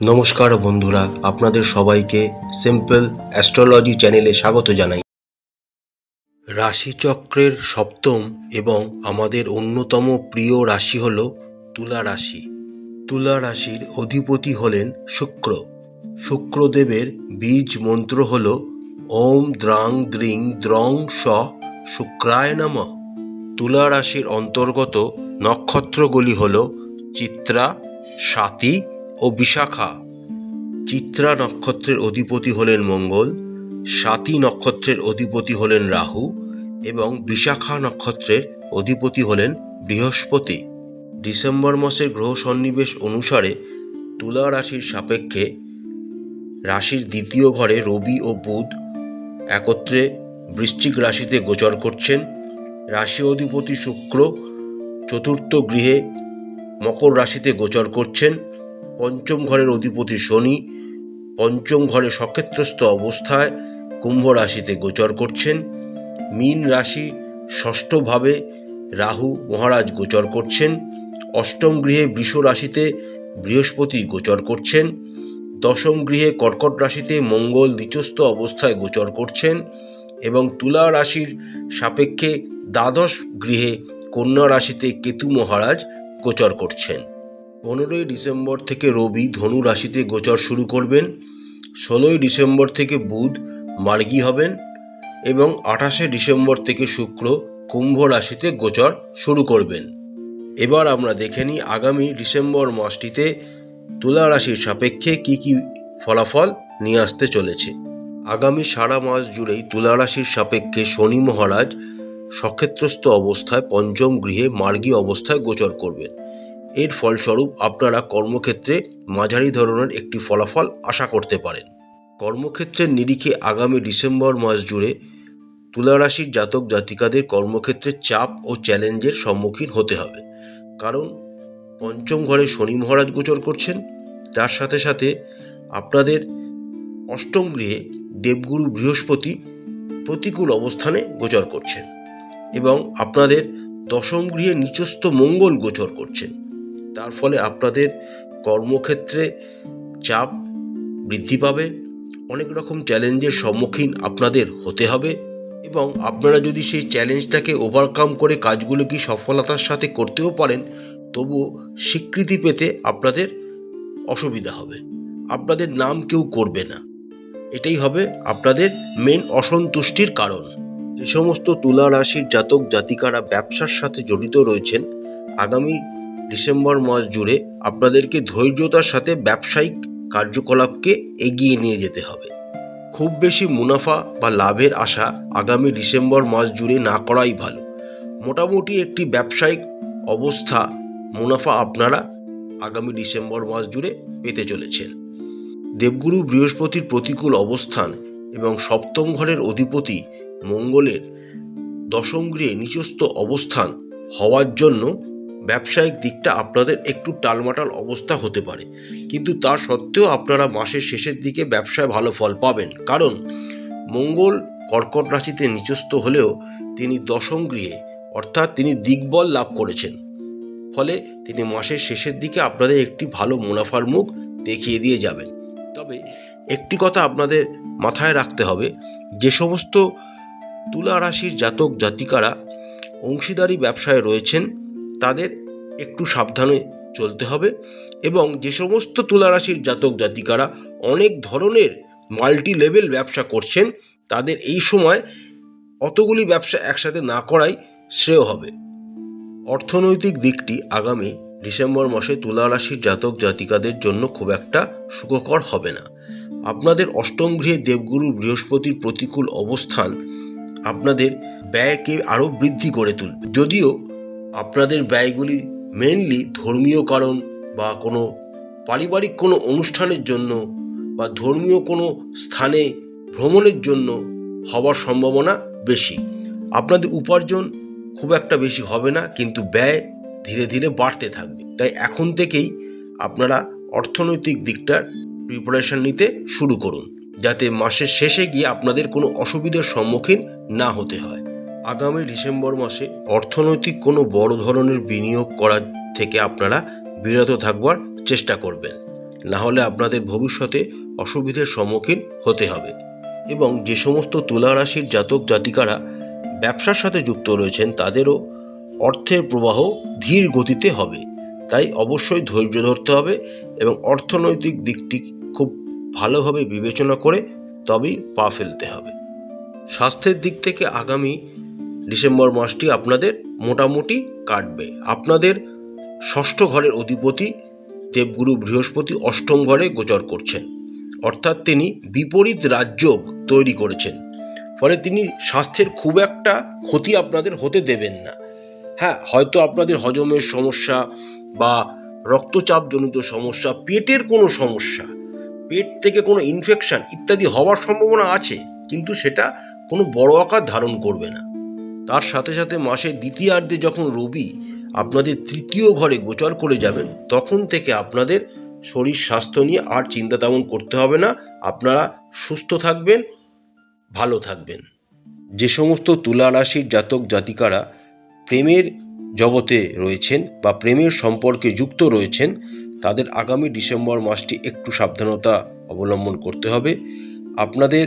নমস্কার বন্ধুরা, আপনাদের সবাইকে সিম্পল অ্যাস্ট্রোলজি চ্যানেলে স্বাগত জানাই। রাশিচক্রের সপ্তম এবং আমাদের অন্যতম প্রিয় রাশি হল তুলা রাশি। তুলা রাশির অধিপতি হলেন শুক্র। শুক্রদেবের বীজ মন্ত্র হল ওম দ্রাং দ্রিং দ্রং স শুক্রায় নমঃ। তুলা রাশির অন্তর্গত নক্ষত্রগুলি হল চিত্রা, স্বাতী ও বিশাখা। চিত্রা নক্ষত্রের অধিপতি হলেন মঙ্গল, স্বাতী নক্ষত্রের অধিপতি হলেন রাহু এবং বিশাখা নক্ষত্রের অধিপতি হলেন বৃহস্পতি। ডিসেম্বর মাসের গ্রহ সন্নিবেশ অনুসারে তুলা রাশির সাপেক্ষে রাশির দ্বিতীয় ঘরে রবি ও বুধ একত্রে বৃশ্চিক রাশিতে গোচর করছেন। রাশি অধিপতি শুক্র চতুর্থ গৃহে মকর রাশিতে গোচর করছেন। পঞ্চম ঘরের অধিপতি শনি পঞ্চম ঘরে সক্ষেত্রস্থ অবস্থায় কুম্ভ রাশিতে গোচর করছেন। মীন রাশি ষষ্ঠভাবে রাহু মহারাজ গোচর করছেন। অষ্টম গৃহে বৃষ রাশিতে বৃহস্পতি গোচর করছেন। দশম গৃহে কর্কট রাশিতে মঙ্গল নিচস্থ অবস্থায় গোচর করছেন এবং তুলা রাশির সাপেক্ষে দ্বাদশ গৃহে কন্যা রাশিতে কেতু মহারাজ গোচর করছেন। 15ই ডিসেম্বর থেকে রবি ধনু রাশিতে গোচর শুরু করবেন। 16ই ডিসেম্বর থেকে বুধ মার্গী হবেন এবং 28শে ডিসেম্বর থেকে শুক্র কুম্ভ রাশিতে গোচর শুরু করবেন। এবার আমরা দেখে নিই আগামী ডিসেম্বর মাসটিতে তুলা রাশির সাপেক্ষে কি ফলাফল নিয়ে আসতে চলেছে। আগামী সারা মাস জুড়েই তুলা রাশির সাপেক্ষে শনি মহারাজ সক্ষেত্রস্থ অবস্থায় পঞ্চম গৃহে মার্গী অবস্থায় গোচর করবেন। এর ফলস্বরূপ আপনারা কর্মক্ষেত্রে মাঝারি ধরনের একটি ফলাফল আশা করতে পারেন। কর্মক্ষেত্রের নিরিখে আগামী ডিসেম্বর মাস জুড়ে তুলা রাশির জাতক জাতিকাদের কর্মক্ষেত্রে চাপ ও চ্যালেঞ্জের সম্মুখীন হতে হবে, কারণ পঞ্চম ঘরে শনি মহারাজ গোচর করছেন। তার সাথে সাথে আপনাদের অষ্টম গৃহে দেবগুরু বৃহস্পতি প্রতিকূল অবস্থানে গোচর করছেন এবং আপনাদের দশম গৃহে নিচস্থ মঙ্গল গোচর করছেন। তার ফলে আপনাদের কর্মক্ষেত্রে চাপ বৃদ্ধি পাবে, অনেক রকম চ্যালেঞ্জের সম্মুখীন আপনাদের হতে হবে এবং আপনারা যদি সেই চ্যালেঞ্জটাকে ওভারকাম করে কাজগুলোকে সফলতার সাথে করতেও পারেন, তবুও স্বীকৃতি পেতে আপনাদের অসুবিধা হবে, আপনাদের নাম কেউ করবে না। এটাই হবে আপনাদের মেন অসন্তুষ্টির কারণ। যে সমস্ত তুলা রাশির জাতক জাতিকারা ব্যবসার সাথে জড়িত রয়েছেন, আগামী ডিসেম্বর মাস জুড়ে আপনাদেরকে ধৈর্যতার সাথে ব্যবসায়িক কার্যকলাপকে এগিয়ে নিয়ে যেতে হবে। খুব বেশি মুনাফা বা লাভের আশা আগামী ডিসেম্বর মাস জুড়ে না করাই ভালো। মোটামুটি একটি ব্যবসায়িক অবস্থা মুনাফা আপনারা আগামী ডিসেম্বর মাস জুড়ে পেতে চলেছেন। দেবগুরু বৃহস্পতির প্রতিকূল অবস্থান এবং সপ্তম ঘরের অধিপতি মঙ্গলের দশম গৃহে নিচস্থ অবস্থান হওয়ার জন্য ব্যবসায়িক দিকটা আপনাদের একটু টালমাটাল অবস্থা হতে পারে, কিন্তু তা সত্ত্বেও আপনারা মাসের শেষের দিকে ব্যবসায় ভালো ফল পাবেন, কারণ মঙ্গল কর্কট রাশিতে নিচস্থ হলেও তিনি দশম গৃহে অর্থাৎ তিনি দিগ্বল লাভ করেছেন। ফলে তিনি মাসের শেষের দিকে আপনাদের একটি ভালো মুনাফার মুখ দেখিয়ে দিয়ে যাবেন। তবে একটি কথা আপনাদের মাথায় রাখতে হবে, যে সমস্ত তুলা রাশির জাতক জাতিকারা অংশীদারি ব্যবসায় রয়েছেন তাদের একটু সাবধানে চলতে হবে এবং যে সমস্ত তুলা রাশির জাতক জাতিকারা অনেক ধরনের মাল্টি লেভেল ব্যবসা করছেন তাদের এই সময় অতগুলি ব্যবসা একসাথে না করাই শ্রেয় হবে। অর্থনৈতিক দিকটি আগামী ডিসেম্বর মাসে তুলা রাশির জাতক জাতিকাদের জন্য খুব একটা সুখকর হবে না। আপনাদের অষ্টম গৃহে দেবগুরু বৃহস্পতির প্রতিকূল অবস্থান আপনাদের ব্যয়কে আরও বৃদ্ধি করে তুলবে। যদিও আপনাদের ব্যয়গুলি মেনলি ধর্মীয় কারণ বা কোনো পারিবারিক কোনো অনুষ্ঠানের জন্য বা ধর্মীয় কোনো স্থানে ভ্রমণের জন্য হওয়ার সম্ভাবনা বেশি। আপনাদের উপার্জন খুব একটা বেশি হবে না, কিন্তু ব্যয় ধীরে ধীরে বাড়তে থাকবে। তাই এখন থেকেই আপনারা অর্থনৈতিক দিকটার প্রিপারেশন নিতে শুরু করুন, যাতে মাসের শেষে গিয়ে আপনাদের কোনো অসুবিধার সম্মুখীন না হতে হয়। আগামী ডিসেম্বর মাসে অর্থনৈতিক কোনো বড় ধরনের বিনিয়োগ করার থেকে আপনারা বিরত থাকবার চেষ্টা করবেন। না হলে আপনাদের ভবিষ্যতে অসুবিধার সম্মুখীন হতে হবে। এবং যে সমস্ত তুলা রাশির জাতক জাতিকারা ব্যবসার সাথে যুক্ত রয়েছেন তাদেরও অর্থের প্রবাহ ধীর গতিতে হবে, তাই অবশ্যই ধৈর্য ধরতে হবে এবং অর্থনৈতিক দিকটি খুব ভালোভাবে বিবেচনা করে তবেই পা ফেলতে হবে। স্বাস্থ্যের দিক থেকে আগামী ডিসেম্বর মাসটি আপনাদের মোটামুটি কাটবে। আপনাদের ষষ্ঠ ঘরের অধিপতি দেবগুরু বৃহস্পতি অষ্টম ঘরে গোচর করছেন, অর্থাৎ তিনি বিপরীত রাজযোগ তৈরি করেছেন, ফলে তিনি স্বাস্থ্যের খুব একটা ক্ষতি আপনাদের হতে দেবেন না। হ্যাঁ, হয়তো আপনাদের হজমের সমস্যা বা রক্তচাপজনিত সমস্যা, পেটের কোনো সমস্যা, পেট থেকে কোনো ইনফেকশন ইত্যাদি হওয়ার সম্ভাবনা আছে, কিন্তু সেটা কোনো বড় আকার ধারণ করবে না। তার সাথে সাথে মাসের দ্বিতীয়ার্ধে যখন রবি আপনাদের তৃতীয় ঘরে গোচর করে যাবেন, তখন থেকে আপনাদের শরীর স্বাস্থ্য নিয়ে আর চিন্তা তেমন করতে হবে না। আপনারা সুস্থ থাকবেন, ভালো থাকবেন। যে সমস্ত তুলা রাশির জাতক জাতিকারা প্রেমের জগতে রয়েছেন বা প্রেমের সম্পর্কে যুক্ত রয়েছেন, তাদের আগামী ডিসেম্বর মাসটি একটু সাবধানতা অবলম্বন করতে হবে। আপনাদের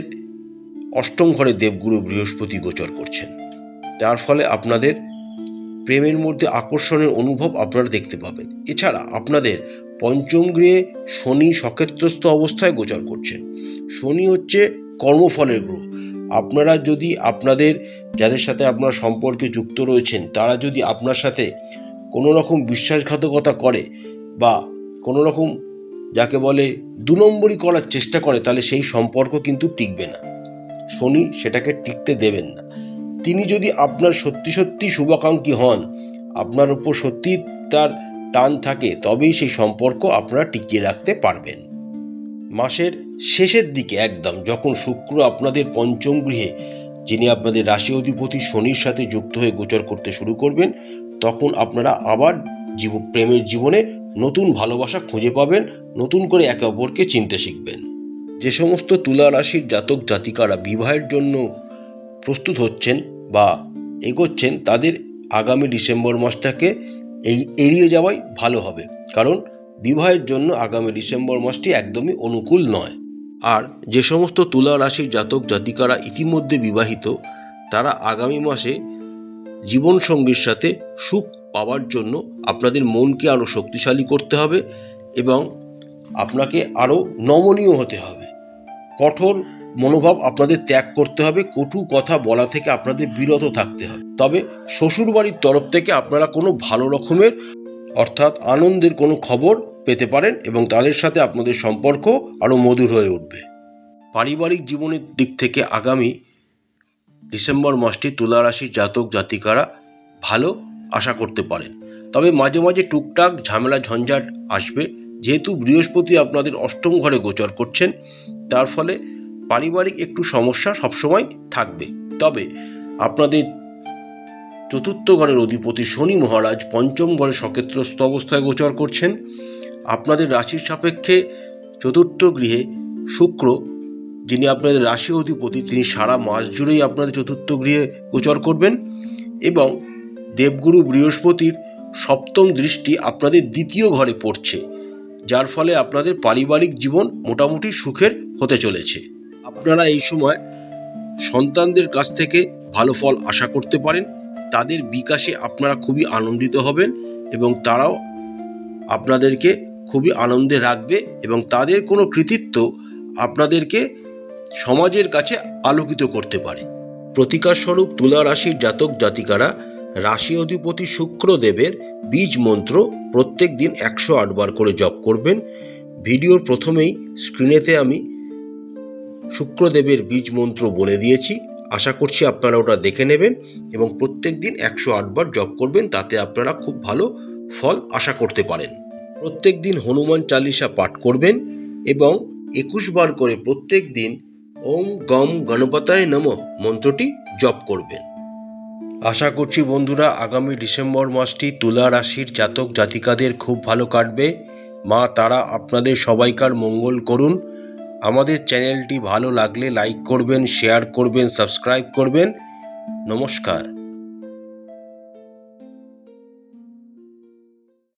অষ্টম ঘরে দেবগুরু বৃহস্পতি গোচর করছেন, তার ফলে আপনাদের প্রেমের মধ্যে আকর্ষণের অনুভব আপনারা দেখতে পাবেন। এছাড়া আপনাদের পঞ্চম গৃহে শনি সক্ষেত্রস্থ অবস্থায় গোচর করছেন। শনি হচ্ছে কর্মফলের গ্রহ। আপনারা যদি আপনাদের যাদের সাথে আপনার সম্পর্কে যুক্ত রয়েছেন তারা যদি আপনার সাথে কোনো রকম বিশ্বাসঘাতকতা করে বা কোনো রকম যাকে বলে 2 নম্বরই করার চেষ্টা করে, তাহলে সেই সম্পর্ক কিন্তু টিকবে না। শনি সেটাকে টিকতে দেবেন না। তিনি যদি আপনার সত্যি সত্যি শুভাকাঙ্ক্ষী হন, আপনার উপর সত্যি তার টান থাকে, তবেই সেই সম্পর্ক আপনারা টিকিয়ে রাখতে পারবেন। মাসের শেষের দিকে একদম যখন শুক্র আপনাদের পঞ্চম গৃহে, যিনি আপনাদের রাশি অধিপতি শনির সাথে যুক্ত হয়ে গোচর করতে শুরু করবেন, তখন আপনারা আবার প্রেমের জীবনে নতুন ভালোবাসা খুঁজে পাবেন, নতুন করে একে অপরকে চিনতে শিখবেন। যে সমস্ত তুলা রাশির জাতক জাতিকারা বিবাহের জন্য প্রস্তুত হচ্ছেন বা এগোচ্ছেন, তাদের আগামী ডিসেম্বর মাসটাকে এড়িয়ে যাওয়াই ভালো হবে, কারণ বিবাহের জন্য আগামী ডিসেম্বর মাসটি একদমই অনুকূল নয়। আর যে সমস্ত তুলা রাশির জাতক জাতিকারা ইতিমধ্যে বিবাহিত, তারা আগামী মাসে জীবনসঙ্গীর সাথে সুখ পাওয়ার জন্য আপনাদের মনকে আরও শক্তিশালী করতে হবে এবং আপনাকে আরও নমনীয় হতে হবে। কঠোর মনোভাব আপনাদের ত্যাগ করতে হবে, কটু কথা বলা থেকে আপনাদের বিরত থাকতে হবে। তবে শ্বশুরবাড়ির তরফ থেকে আপনারা কোনো ভালো রকমের অর্থাৎ আনন্দের কোনো খবর পেতে পারেন এবং তাদের সাথে আপনাদের সম্পর্ক আরও মধুর হয়ে উঠবে। পারিবারিক জীবনের দিক থেকে আগামী ডিসেম্বর মাসটি তুলা রাশির জাতক জাতিকারা ভালো আশা করতে পারেন। তবে মাঝে মাঝে টুকটাক ঝামেলা ঝঞ্ঝাট আসবে, যেহেতু বৃহস্পতি আপনাদের অষ্টম ঘরে গোচর করছেন, তার ফলে পারিবারিক একটু সমস্যা সবসময় থাকবে। তবে আপনাদের চতুর্থ ঘরের অধিপতি শনি মহারাজ পঞ্চম ঘরে সক্ষেত্রস্থ অবস্থায় গোচর করছেন। আপনাদের রাশির সাপেক্ষে চতুর্থ গৃহে শুক্র, যিনি আপনাদের রাশি অধিপতি, তিনি সারা মাস জুড়েই আপনাদের চতুর্থ গৃহে গোচর করবেন এবং দেবগুরু বৃহস্পতির সপ্তম দৃষ্টি আপনাদের দ্বিতীয় ঘরে পড়ছে, যার ফলে আপনাদের পারিবারিক জীবন মোটামুটি সুখের হতে চলেছে। আপনারা এই সময় সন্তানদের কাছ থেকে ভালো ফল আশা করতে পারেন। তাদের বিকাশে আপনারা খুবই আনন্দিত হবেন এবং তারাও আপনাদেরকে খুবই আনন্দে রাখবে এবং তাদের কোনো কৃতিত্ব আপনাদেরকে সমাজের কাছে আলোকিত করতে পারে। প্রতিকারস্বরূপ তুলা রাশির জাতক জাতিকারা রাশি অধিপতি শুক্রদেবের বীজ মন্ত্র প্রত্যেক দিন 108 বার করে জপ করবেন। ভিডিওর প্রথমেই স্ক্রিনেতে আমি শুক্রদেবের বীজ মন্ত্র বলে দিয়েছি, আশা করছি আপনারা ওটা দেখে নেবেন এবং প্রত্যেক দিন 108 বার জপ করবেন, তাতে আপনারা খুব ভালো ফল আশা করতে পারেন। প্রত্যেক দিন হনুমান চালিসা পাঠ করবেন এবং 21 বার করে প্রত্যেক দিন ওম গম গণপতায় নমঃ মন্ত্রটি জপ করবেন। আশা করছি বন্ধুরা আগামী ডিসেম্বর মাসটি তুলা রাশির জাতক জাতিকাদের খুব ভালো কাটবে। মা তারা আপনাদের সবাইকার মঙ্গল করুন। আমাদের চ্যানেলটি ভালো লাগলে লাইক করবেন, শেয়ার করবেন, সাবস্ক্রাইব করবেন। নমস্কার।